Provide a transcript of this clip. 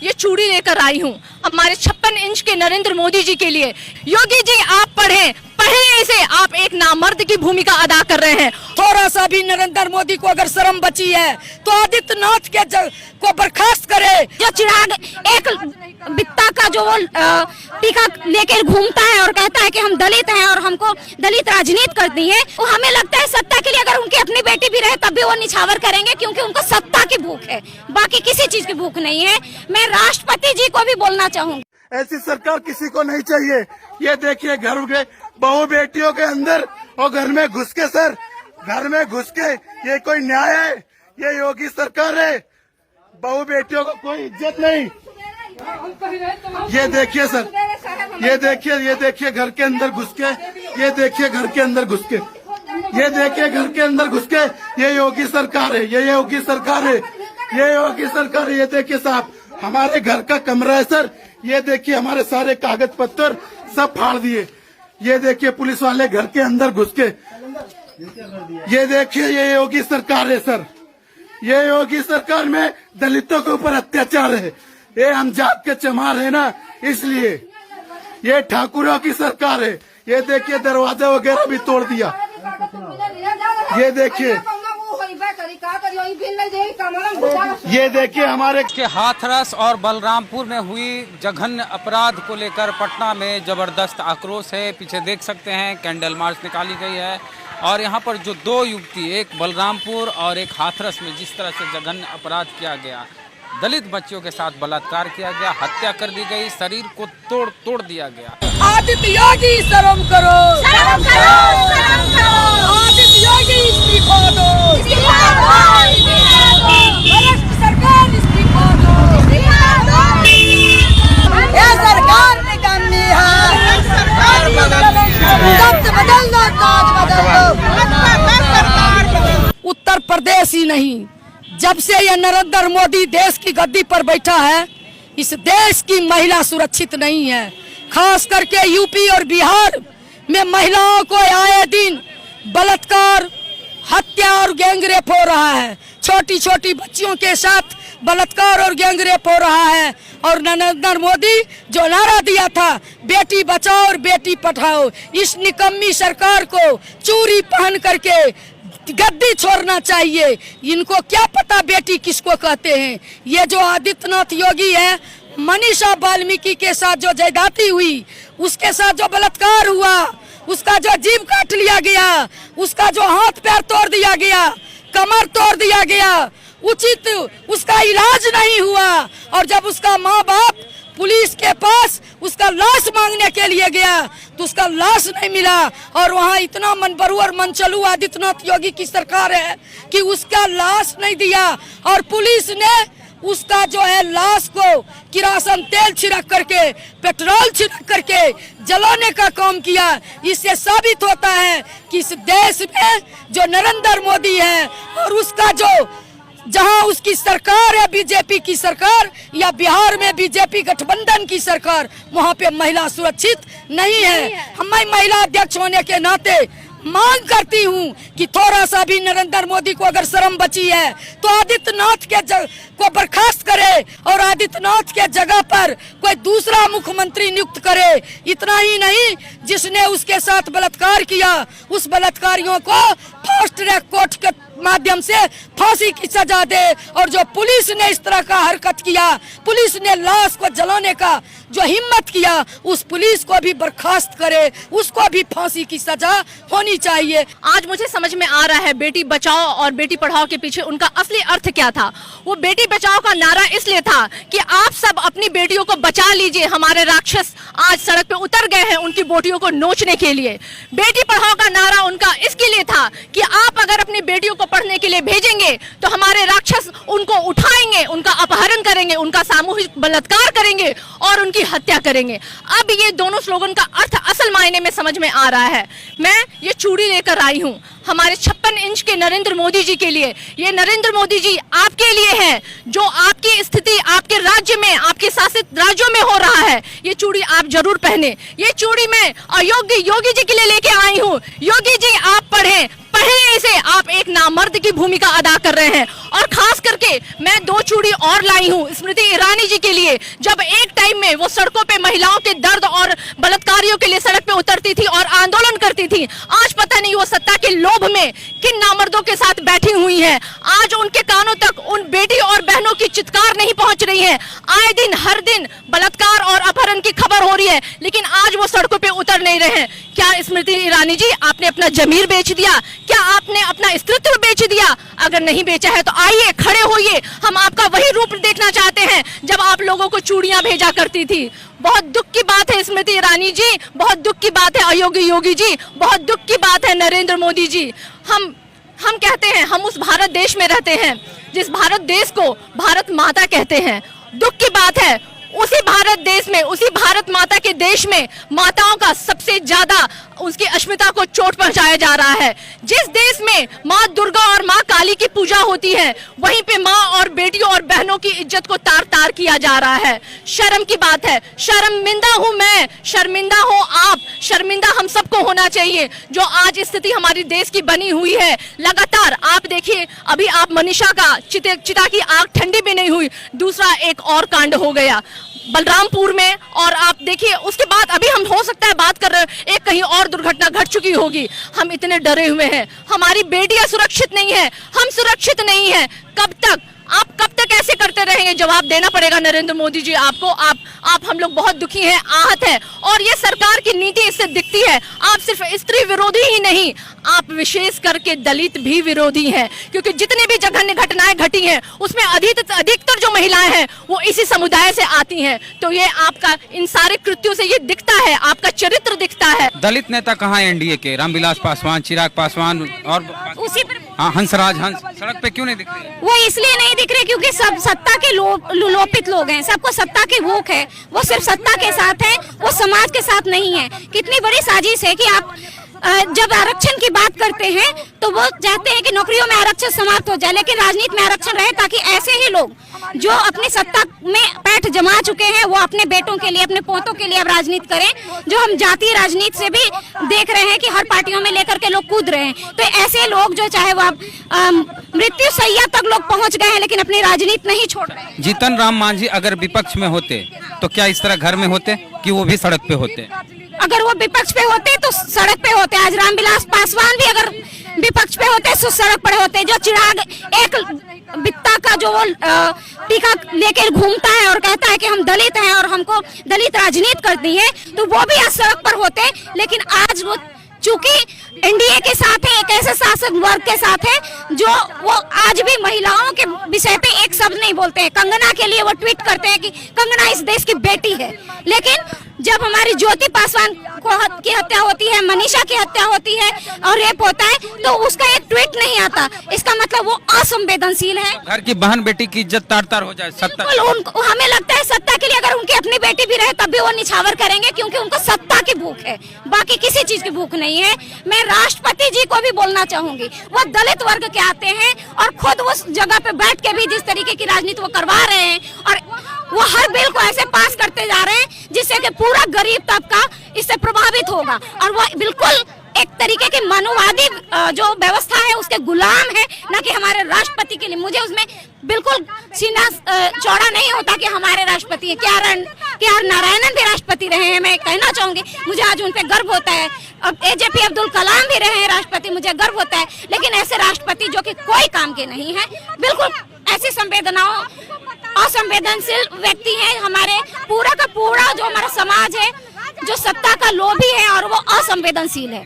ये चूड़ी लेकर आई हूँ हमारे 56 इंच के नरेंद्र मोदी जी के लिए। योगी जी आप पढ़ें इसे, आप एक नामर्द की भूमिका अदा कर रहे हैं। थोड़ा सा भी नरेंद्र मोदी को अगर शर्म बची है तो आदित्यनाथ के को बर्खास्त करे। जो चिराग एक बित्ता का जो वो टीका लेकर घूमता है और कहता है कि हम दलित हैं और हमको दलित राजनीति करती है, वो हमें लगता है सत्ता के लिए अगर उनकी अपनी बेटी भी रहे तब भी वो निछावर करेंगे, क्योंकि उनको सत्ता की भूख है, बाकी किसी चीज की भूख नहीं है। मैं राष्ट्रपति जी को भी बोलना चाहूँगी, ऐसी सरकार किसी को नहीं चाहिए। ये देखिए घर के बहू बेटियों के अंदर और घर में घुस के सर, घर में घुस के, ये कोई न्याय है? ये योगी सरकार है। बहू बेटियों को कोई इज्जत नहीं। ये देखिए सर, ये देखिए घर के अंदर घुस के, ये देखिए घर के अंदर घुस के, ये देखिए घर के अंदर घुस के, ये योगी सरकार है, ये योगी सरकार है, ये योगी सरकार है। ये देखिए साहब, हमारे घर का कमरा है सर, ये देखिए हमारे सारे कागज पत्तर सब फाड़ दिए। ये देखिए पुलिस वाले घर के अंदर घुस के, ये देखिए ये योगी सरकार है सर, ये योगी सरकार में दलितों के ऊपर अत्याचार है। ये हम जात के चमार है ना, इसलिए ये ठाकुरों की सरकार है। ये देखिए दरवाजा वगैरह भी तोड़ दिया। ये देखिए, ये देखिए हमारे के हाथरस और बलरामपुर में हुई जघन्य अपराध को लेकर पटना में जबरदस्त आक्रोश है। पीछे देख सकते हैं कैंडल मार्च निकाली गई है और यहाँ पर जो दो युवती, एक बलरामपुर और एक हाथरस में जिस तरह से जघन्य अपराध किया गया, दलित बच्चियों के साथ बलात्कार किया गया, हत्या कर दी गई, शरीर को तोड़ दिया गया। आदित्य योगी शर्म करो, शर्म करो, शर्म करो। आदित्य योगी इस्तीफा दो, इस्तीफा दो, इस्तीफा दो। भ्रष्ट सरकार इस्तीफा दो, इस्तीफा दो। ये सरकार निकम्मी है, सरकार बदल दो, ताज बदल दो। उत्तर प्रदेश ही नहीं, जब से ये नरेंद्र मोदी देश की गद्दी पर बैठा है, इस देश की महिला सुरक्षित नहीं है। खास करके यूपी और बिहार में महिलाओं को आए दिन बलात्कार, हत्या और गैंगरेप हो रहा है। छोटी छोटी बच्चियों के साथ बलात्कार और गैंगरेप हो रहा है। और नरेंद्र मोदी जो नारा दिया था बेटी बचाओ और बेटी पढ़ाओ, इस निकम्मी सरकार को चूड़ी पहन करके गद्दी छोड़ना चाहिए। इनको क्या पता बेटी किसको कहते हैं। ये जो आदित्यनाथ योगी है, मनीषा वाल्मीकि के साथ जो जयदाती हुई, उसके साथ जो बलात्कार हुआ, उसका जो जीभ काट लिया गया, उसका जो हाथ पैर तोड़ दिया गया, कमर तोड़ दिया गया, उचित उसका इलाज नहीं हुआ। और जब उसका माँ बाप पुलिस के पास उसका लाश मांगने के लिए गया तो उसका लाश नहीं मिला। और वहाँ इतना मनबरू और मनचलू आदित्यनाथ योगी की सरकार है कि उसका लाश नहीं दिया और पुलिस ने उसका जो है लाश को किरासन तेल छिड़क करके, पेट्रोल छिड़क करके जलाने का काम किया। इससे साबित होता है कि इस देश में जो नरेंद्र मोदी है और उसका जो जहां उसकी सरकार है बीजेपी की सरकार, या बिहार में बीजेपी गठबंधन की सरकार, वहां पे महिला सुरक्षित नहीं है। मैं महिला अध्यक्ष होने के नाते मांग करती हूं कि थोड़ा सा भी नरेंद्र मोदी को अगर शर्म बची है तो आदित्यनाथ के को बर्खास्त करे और आदित्यनाथ के जगह पर कोई दूसरा मुख्यमंत्री नियुक्त करे। इतना ही नहीं, जिसने उसके साथ बलात्कार किया उस बलात्कारियों को फास्ट ट्रैक कोर्ट के माध्यम से फांसी की सजा दे। और जो पुलिस ने इस तरह का हरकत किया, पुलिस ने लाश को जलाने का जो हिम्मत किया, उस पुलिस को भी बर्खास्त करे, उसको भी फांसी की सजा होनी चाहिए। आज मुझे समझ में आ रहा है बेटी बचाओ और बेटी पढ़ाओ के पीछे उनका असली अर्थ क्या था। वो बेटी बचाओ का नारा इसलिए था कि आप सब अपनी बेटियों को बचा लीजिए, हमारे राक्षस आज सड़क पे उतर गए हैं उनकी बेटियों को नोचने के लिए। बेटी पढ़ाओ का नारा उनका इसके लिए था कि आप अगर अपनी बेटियों को पढ़ने के लिए भेजेंगे तो हमारे राक्षस उनको उठाएंगे, उनका अपहरण करेंगे, उनका सामूहिक बलात्कार करेंगे और उनकी हत्या करेंगे। अब ये दोनों स्लोगन का अर्थ असल मायने में समझ में आ रहा है। मैं ये चूड़ी लेकर आई हूँ हमारे 56 इंच के नरेंद्र मोदी जी के लिए। ये नरेंद्र मोदी जी आपके लिए है, जो आपकी स्थिति आपके राज्य में, आपके शासित राज्यों में हो रहा है। ये चूड़ी आप जरूर पहने। ये चूड़ी मैं अयोग्य योगी जी के लिए लेके आई हूँ। योगी जी आप पढ़ें पहले से आप एक नामर्द की भूमिका अदा कर रहे हैं। और खास करके मैं 2 चूड़ी और लाई हूं स्मृति ईरानी जी के लिए। जब एक टाइम में वो सड़कों पे महिलाओं के दर्द और बलात्कारियों के लिए सड़क पे उतरती थी और आंदोलन करती थी, आज पता नहीं वो सत्ता के लोभ में किन नामर्दों के साथ बैठी हुई हैं। आज उनके कानों तक उन बेटी और बहनों की चित्कार नहीं पहुंच रही है। आए दिन हर दिन बलात्कार और अपहरण की खबर हो रही है, लेकिन आज वो सड़कों पे उतर नहीं रहे हैं। क्या स्मृति ईरानी जी आपने अपना जमीर बेच दिया? क्या आपने अपना अस्तित्व बेच दिया? अगर नहीं बेचा है तो आइए, खड़े होइए, हम आपका वही रूप देखना चाहते हैं जब आप लोगों को चूड़ियां भेजा करती थी। बहुत दुख की बात है स्मृति ईरानी जी, बहुत दुख की बात है अयोगी योगी जी, बहुत दुख की बात है नरेंद्र मोदी जी। हम कहते हैं हम उस भारत देश में रहते हैं जिस भारत देश को भारत माता कहते हैं। दुख की बात है उसी भारत देश में, उसी भारत माता के देश में माताओं का सबसे ज्यादा उसकी अस्मिता को चोट पहुंचाया जा रहा है। जिस देश में माँ दुर्गा और माँ काली की पूजा होती है, वहीं पे माँ और बेटियों और बहनों की इज्जत को तार तार किया जा रहा है। शर्म की बात है, शर्मिंदा हूँ मैं, शर्मिंदा हो आप, शर्मिंदा हम सबको होना चाहिए जो आज स्थिति हमारी देश की बनी हुई है। लगातार आप देखिए, अभी आप मनीषा का चिता की आग ठंडी भी नहीं हुई, दूसरा एक और कांड हो गया बलरामपुर में। और आप देखिए उसके बाद अभी हम हो सकता है बात कर रहे हैं, एक कहीं और दुर्घटना घट चुकी होगी। हम इतने डरे हुए हैं, हमारी बेटियां सुरक्षित नहीं है, हम सुरक्षित नहीं है। कब तक ऐसे करते रहेंगे? जवाब देना पड़ेगा नरेंद्र मोदी जी आपको। आप हम लोग बहुत दुखी हैं, आहत हैं, और ये सरकार की नीति इससे दिखती है। आप सिर्फ स्त्री विरोधी ही नहीं, आप विशेष करके दलित भी विरोधी हैं, क्योंकि जितनी भी जघन्य घटनाएं घटी हैं उसमें अधिकतर जो महिलाएं हैं वो इसी समुदाय से आती हैं। तो ये आपका इन सारे कृत्यों से ये दिखता है, आपका चरित्र दिखता है। दलित नेता कहाँ है एनडीए के? रामविलास पासवान, चिराग पासवान और उसी पर हंसराज हंस सड़क पे क्यों नहीं दिख रहे? वो इसलिए नहीं दिख रहे क्योंकि सब सत्ता के लोपित लोग हैं, सबको सत्ता की भूख है, वो सिर्फ सत्ता के साथ है, वो समाज के साथ नहीं है। कितनी बड़ी साजिश है कि आप जब आरक्षण की बात करते हैं तो वो चाहते हैं कि नौकरियों में आरक्षण समाप्त हो जाए, लेकिन राजनीति में आरक्षण रहे ताकि ऐसे ही लोग जो अपनी सत्ता में पैठ जमा चुके हैं वो अपने बेटों के लिए, अपने पोतों के लिए अब राजनीति करें। जो हम जातीय राजनीति से भी देख रहे हैं कि हर पार्टियों में लेकर के लोग कूद रहे हैं। तो ऐसे लोग जो चाहे वो मृत्यु सैया तक लोग पहुंच गए हैं लेकिन अपनी राजनीति नहीं छोड़ रहे हैं। जीतन राम मांझी अगर विपक्ष में होते तो क्या इस तरह घर में होते कि वो भी सड़क पे होते? अगर वो विपक्ष पे होते तो सड़क पे होते। आज रामविलास पासवान भी अगर विपक्ष पे होते तो सड़क पर होते। जो चिराग एक बित्ता का जो वो टीका लेकर घूमता है और कहता है कि हम दलित हैं और हमको दलित राजनीति करती है, तो वो भी आज सड़क पर होते। लेकिन आज वो चूंकि एनडीए के साथ है, एक ऐसे शासक वर्ग के साथ है जो वो आज भी महिलाओं के विषय पे एक शब्द नहीं बोलते हैं। कंगना के लिए वो ट्वीट करते हैं कि कंगना इस देश की बेटी है, लेकिन जब हमारी ज्योति पासवान की हत्या होती है, मनीषा की हत्या होती है और रेप होता है तो उसका एक ट्वीट नहीं आता। इसका मतलब वो असंवेदनशील है। घर की बहन बेटी की इज्जत तार तार हो जाए सत्ता। हमें लगता है सत्ता के लिए अगर उनकी अपनी बेटी भी रहे तब भी वो निछावर करेंगे, क्योंकि उनको सत्ता की भूख है, बाकी किसी चीज की भूख नहीं है। मैं राष्ट्रपति जी को भी बोलना चाहूंगी, वो दलित वर्ग के आते हैं और खुद उस जगह पे बैठ के भी जिस तरीके की राजनीति वो करवा रहे हैं और वो हर बिल को ऐसे पास करते जा रहे हैं जिससे कि पूरा गरीब तबका इससे प्रभावित होगा। और वो बिल्कुल एक तरीके की मानववादी जो व्यवस्था है उसके गुलाम है, ना कि हमारे राष्ट्रपति के लिए। मुझे उसमें बिल्कुल सीना चौड़ा नहीं होता कि हमारे राष्ट्रपति है। क्या नारायणन भी राष्ट्रपति रहे हैं, मैं कहना चाहूंगी, मुझे आज उन पे गर्व होता है। अब एजेपी अब्दुल कलाम भी रहे हैं राष्ट्रपति, मुझे गर्व होता है। लेकिन ऐसे राष्ट्रपति जो कि कोई काम के नहीं है, बिल्कुल ऐसी असंवेदनशील व्यक्ति हैं। हमारे पूरा का पूरा जो हमारा समाज है जो सत्ता का लोभी है और वो असंवेदनशील है।